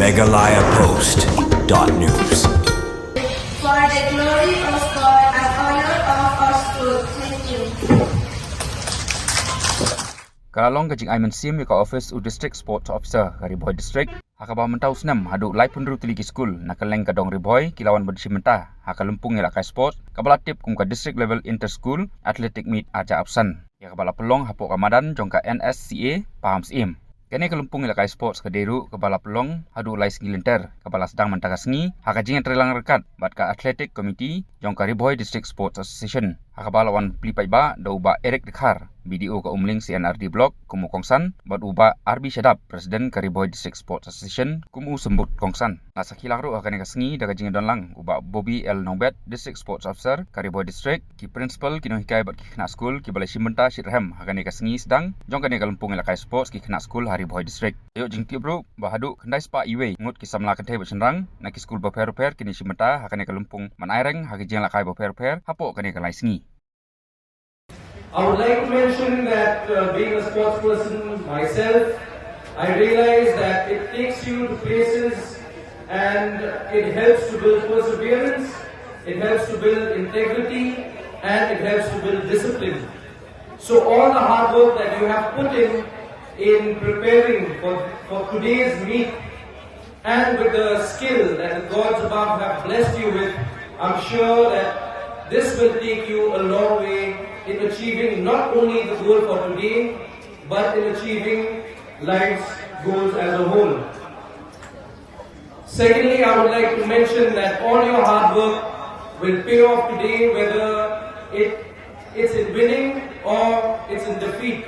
MeghalayaPost.news. For the glory of God and honor of our school. Thank you. Kalong kajing Wan Shim ka Ophis u District Sports Officer ka Bhoi District hakaba mentau senam hadu Lympung Tylli skul nakaleng ka dong Bhoi kilawan Wan Shim Bynta haka Lympung Ialehkai sport kabala tip kum ka district level inter school athletic meet aja absan ya kabala pelong hapok Ramadan jong ka NSCA paham sim kene ka Lympung Ialehkai sports ka deru kabala pelong hadu lais ngilenter kabala sedang mentaka sengi haka jingan trelang rekat bat ka athletic committee jong ka Bhoi District Sports Association hakabala wan plipai ba da uba Eric Dekhar BDO ka umling CNRD Block kumu kongsan bat uba RB Shadap Presiden ka Bhoi District Sports Association kumu sembut kongsan nasa kilang ru akan kasengi daga jingan donlang uba Bobby L Nongbet District Sports Officer ka Bhoi District ki principal kino hikai bat ki kena school ki balai Shimbenta Shirham akan kasengi sedang jong kan ka Lympung Ialehkai sports ki kena school hari Bhoi District ayo jing ti bro bahadu kendai spa iwe ngut ki samla kan thai senrang na ki school baper kini Shimbenta akan ka Lympung manaireng hagi jing Ialehkai baper hapo kan ka laisengi. I would like to mention that being a sports person myself, I realize that it takes you to places and it helps to build perseverance, it helps to build integrity, and it helps to build discipline. So all the hard work that you have put in preparing for today's meet and with the skill that the gods above have blessed you with, I'm sure that this will take you a long way in achieving not only the goal for today, but in achieving life's goals as a whole. Secondly, I would like to mention that all your hard work will pay off today, whether it's in winning or it's in defeat.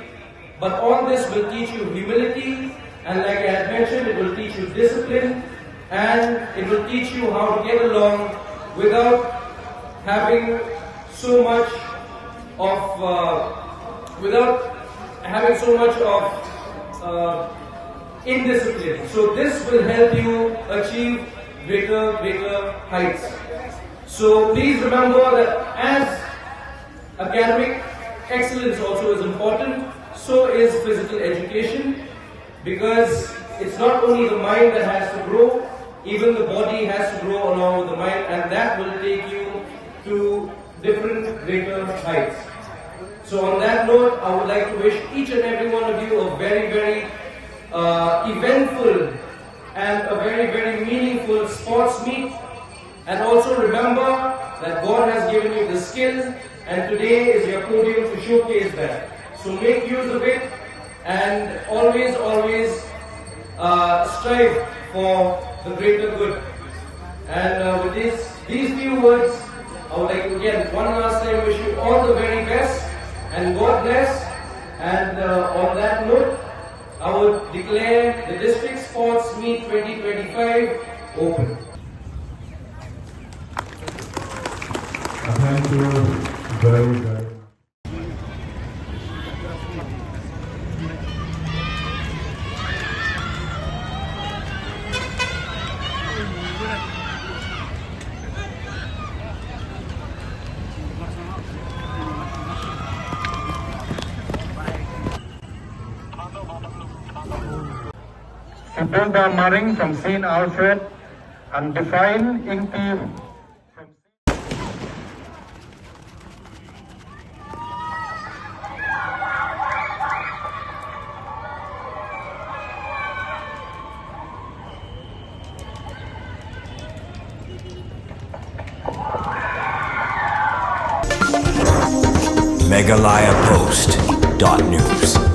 But all this will teach you humility, and like I had mentioned, it will teach you discipline, and it will teach you how to get along without having so much indiscipline. So this will help you achieve greater heights. So please remember that as academic excellence also is important, so is physical education, because it's not only the mind that has to grow, even the body has to grow along with the mind, and that will take you to different greater heights. So on that note, I would like to wish each and every one of you a very eventful and a very meaningful sports meet. And also remember that God has given you the skill, and today is your podium to showcase that. So make use of it, and always strive for the greater good. And with these few words, I would like to again one last time wish you all the very best and God bless. And on that note, I would declare the District Sports Meet 2025 open. Thank you very much. Sibulda Maring from St. Alfred and Define Inti from MeghalayaPost.news.